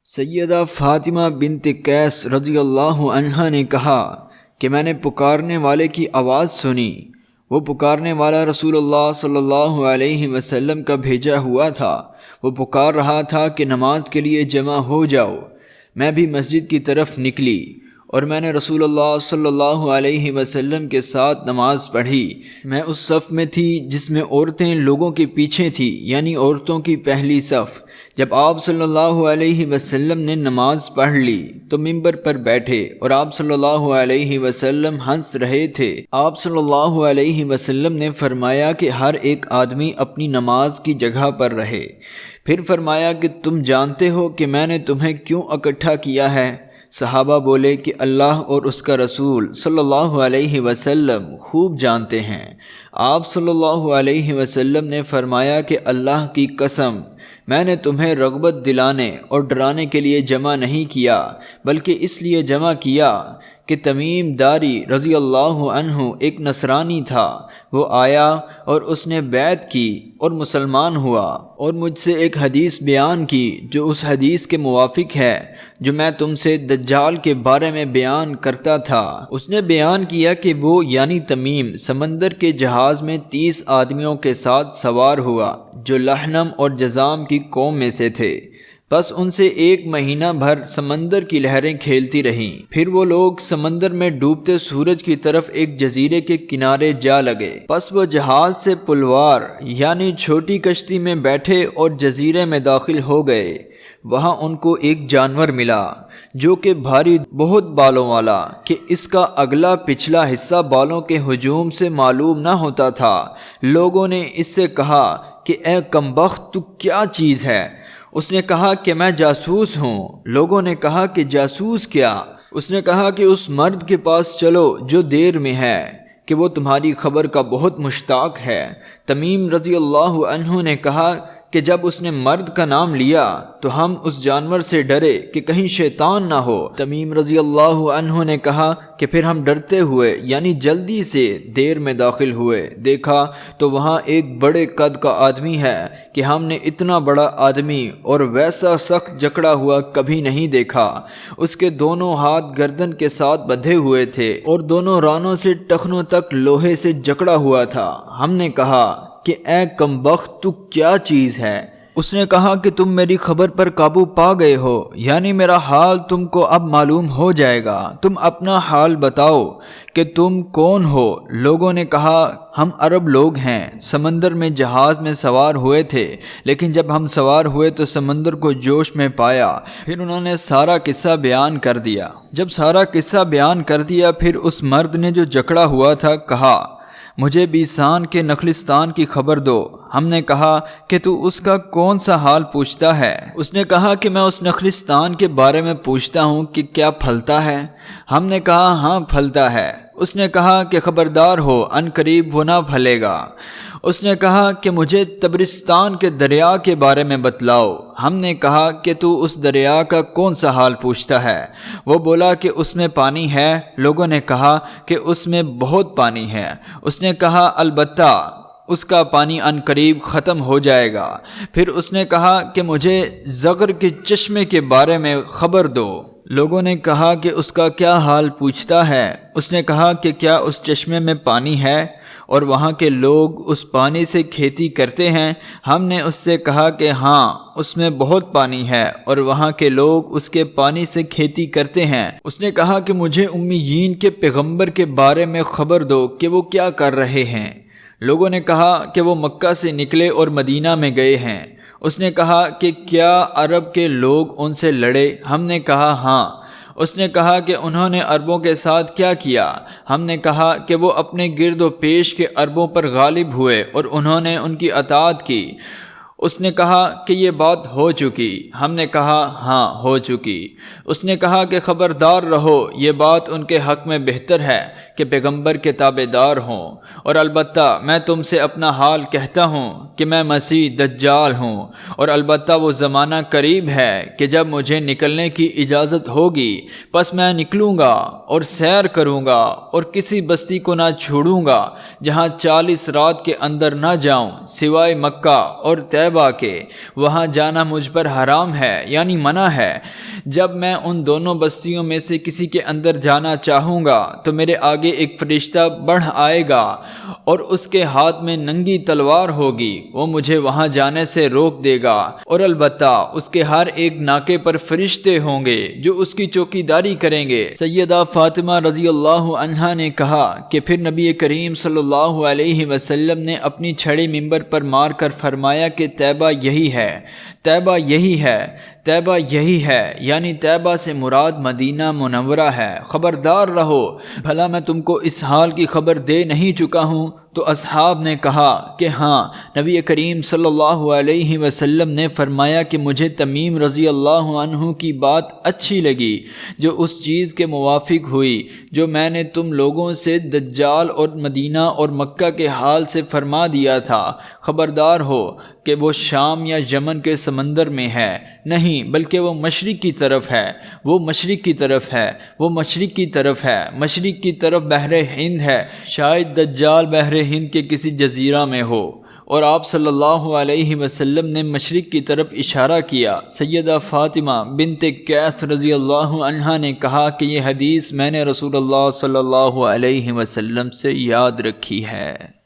سیدہ فاطمہ بنت قیس رضی اللہ عنہا نے کہا کہ میں نے پکارنے والے کی آواز سنی۔ وہ پکارنے والا رسول اللہ صلی اللہ علیہ وسلم کا بھیجا ہوا تھا۔ وہ پکار رہا تھا کہ نماز کے لیے جمع ہو جاؤ۔ میں بھی مسجد کی طرف نکلی اور میں نے رسول اللہ صلی اللہ علیہ وسلم کے ساتھ نماز پڑھی۔ میں اس صف میں تھی جس میں عورتیں لوگوں کے پیچھے تھیں، یعنی عورتوں کی پہلی صف۔ جب آپ صلی اللہ علیہ وسلم نے نماز پڑھ لی تو منبر پر بیٹھے اور آپ صلی اللہ علیہ وسلم ہنس رہے تھے۔ آپ صلی اللہ علیہ وسلم نے فرمایا کہ ہر ایک آدمی اپنی نماز کی جگہ پر رہے۔ پھر فرمایا کہ تم جانتے ہو کہ میں نے تمہیں کیوں اکٹھا کیا ہے؟ صحابہ بولے کہ اللہ اور اس کا رسول صلی اللہ علیہ وسلم خوب جانتے ہیں۔ آپ صلی اللہ علیہ وسلم نے فرمایا کہ اللہ کی قسم، میں نے تمہیں رغبت دلانے اور ڈرانے کے لیے جمع نہیں کیا، بلکہ اس لیے جمع کیا کہ تمیم داری رضی اللہ عنہ ایک نصرانی تھا۔ وہ آیا اور اس نے بیعت کی اور مسلمان ہوا اور مجھ سے ایک حدیث بیان کی جو اس حدیث کے موافق ہے جو میں تم سے دجال کے بارے میں بیان کرتا تھا۔ اس نے بیان کیا کہ وہ یعنی تمیم سمندر کے جہاز میں 30 آدمیوں کے ساتھ سوار ہوا جو لحنم اور جذام کی قوم میں سے تھے۔ بس ان سے 1 مہینہ بھر سمندر کی لہریں کھیلتی رہیں۔ پھر وہ لوگ سمندر میں ڈوبتے سورج کی طرف ایک جزیرے کے کنارے جا لگے۔ پس وہ جہاز سے پلوار یعنی چھوٹی کشتی میں بیٹھے اور جزیرے میں داخل ہو گئے۔ وہاں ان کو ایک جانور ملا جو کہ بھاری بہت بالوں والا، کہ اس کا اگلا پچھلا حصہ بالوں کے ہجوم سے معلوم نہ ہوتا تھا۔ لوگوں نے اس سے کہا کہ اے کمبخت، تو کیا چیز ہے؟ اس نے کہا کہ میں جاسوس ہوں۔ لوگوں نے کہا کہ جاسوس کیا؟ اس نے کہا کہ اس مرد کے پاس چلو جو دیر میں ہے، کہ وہ تمہاری خبر کا بہت مشتاق ہے۔ تمیم رضی اللہ عنہ نے کہا کہ جب اس نے مرد کا نام لیا تو ہم اس جانور سے ڈرے کہ کہیں شیطان نہ ہو۔ تمیم رضی اللہ عنہ نے کہا کہ پھر ہم ڈرتے ہوئے یعنی جلدی سے دیر میں داخل ہوئے۔ دیکھا تو وہاں ایک بڑے قد کا آدمی ہے کہ ہم نے اتنا بڑا آدمی اور ویسا سخت جکڑا ہوا کبھی نہیں دیکھا۔ اس کے دونوں ہاتھ گردن کے ساتھ بندھے ہوئے تھے اور دونوں رانوں سے ٹخنوں تک لوہے سے جکڑا ہوا تھا۔ ہم نے کہا کہ اے کمبخت، تو کیا چیز ہے؟ اس نے کہا کہ تم میری خبر پر قابو پا گئے ہو، یعنی میرا حال تم کو اب معلوم ہو جائے گا۔ تم اپنا حال بتاؤ کہ تم کون ہو؟ لوگوں نے کہا ہم عرب لوگ ہیں، سمندر میں جہاز میں سوار ہوئے تھے، لیکن جب ہم سوار ہوئے تو سمندر کو جوش میں پایا۔ پھر انہوں نے سارا قصہ بیان کر دیا۔ جب سارا قصہ بیان کر دیا پھر اس مرد نے جو جکڑا ہوا تھا کہا مجھے بیسان کے نخلستان کی خبر دو۔ ہم نے کہا کہ تو اس کا کون سا حال پوچھتا ہے؟ اس نے کہا کہ میں اس نخلستان کے بارے میں پوچھتا ہوں کہ کیا پھلتا ہے؟ ہم نے کہا ہاں پھلتا ہے۔ اس نے کہا کہ خبردار ہو، ان قریب وہ نہ پھلے گا۔ اس نے کہا کہ مجھے تبرستان کے دریا کے بارے میں بتلاؤ۔ ہم نے کہا کہ تو اس دریا کا کون سا حال پوچھتا ہے؟ وہ بولا کہ اس میں پانی ہے۔ لوگوں نے کہا کہ اس میں بہت پانی ہے۔ اس نے کہا البتہ اس کا پانی ان قریب ختم ہو جائے گا۔ پھر اس نے کہا کہ مجھے زغر کے چشمے کے بارے میں خبر دو۔ لوگوں نے کہا کہ اس کا کیا حال پوچھتا ہے؟ اس نے کہا کہ کیا اس چشمے میں پانی ہے اور وہاں کے لوگ اس پانی سے کھیتی کرتے ہیں؟ ہم نے اس سے کہا کہ ہاں اس میں بہت پانی ہے اور وہاں کے لوگ اس کے پانی سے کھیتی کرتے ہیں۔ اس نے کہا کہ مجھے امیین کے پیغمبر کے بارے میں خبر دو کہ وہ کیا کر رہے ہیں۔ لوگوں نے کہا کہ وہ مکہ سے نکلے اور مدینہ میں گئے ہیں۔ اس نے کہا کہ کیا عرب کے لوگ ان سے لڑے؟ ہم نے کہا ہاں۔ اس نے کہا کہ انہوں نے عربوں کے ساتھ کیا کیا؟ ہم نے کہا کہ وہ اپنے گرد و پیش کے عربوں پر غالب ہوئے اور انہوں نے ان کی اطاعت کی۔ اس نے کہا کہ یہ بات ہو چکی۔ ہم نے کہا ہاں ہو چکی۔ اس نے کہا کہ خبردار رہو، یہ بات ان کے حق میں بہتر ہے کہ پیغمبر کے تابع دار ہوں، اور البتہ میں تم سے اپنا حال کہتا ہوں کہ میں مسیح دجال ہوں، اور البتہ وہ زمانہ قریب ہے کہ جب مجھے نکلنے کی اجازت ہوگی پس میں نکلوں گا اور سیر کروں گا اور کسی بستی کو نہ چھوڑوں گا جہاں 40 رات کے اندر نہ جاؤں سوائے مکہ اور طے طیبہ کے، وہاں جانا مجھ پر حرام ہے یعنی منع ہے۔ جب میں ان دونوں بستیوں میں سے کسی کے اندر جانا چاہوں گا تو میرے آگے ایک فرشتہ بڑھ آئے گا اور اس کے ہاتھ میں ننگی تلوار ہوگی، وہ مجھے وہاں جانے سے روک دے گا، اور البتہ اس کے ہر ایک ناکے پر فرشتے ہوں گے جو اس کی چوکیداری کریں گے۔ سیدہ فاطمہ رضی اللہ عنہا نے کہا کہ پھر نبی کریم صلی اللہ علیہ وسلم نے اپنی چھڑی ممبر پر مار کر فرمایا کہ طیبہ یہی ہے، طیبہ یہی ہے، طیبہ یہی ہے، یعنی طیبہ سے مراد مدینہ منورہ ہے، خبردار رہو، بھلا میں تم کو اس حال کی خبر دے نہیں چکا ہوں؟ تو اصحاب نے کہا کہ ہاں، نبی کریم صلی اللہ علیہ وسلم نے فرمایا کہ مجھے تمیم رضی اللہ عنہ کی بات اچھی لگی جو اس چیز کے موافق ہوئی جو میں نے تم لوگوں سے دجال اور مدینہ اور مکہ کے حال سے فرما دیا تھا، خبردار ہو کہ وہ شام یا یمن کے سمندر میں ہے، نہیں بلکہ وہ مشرق کی طرف ہے، وہ مشرق کی طرف ہے، وہ مشرق کی طرف ہے، مشرق کی طرف بحر ہند ہے، شاید دجال بحر ہند کے کسی جزیرہ میں ہو۔ اور آپ صلی اللہ علیہ وسلم نے مشرق کی طرف اشارہ کیا۔ سیدہ فاطمہ بنت قیس رضی اللہ عنہا نے کہا کہ یہ حدیث میں نے رسول اللہ صلی اللہ علیہ وسلم سے یاد رکھی ہے۔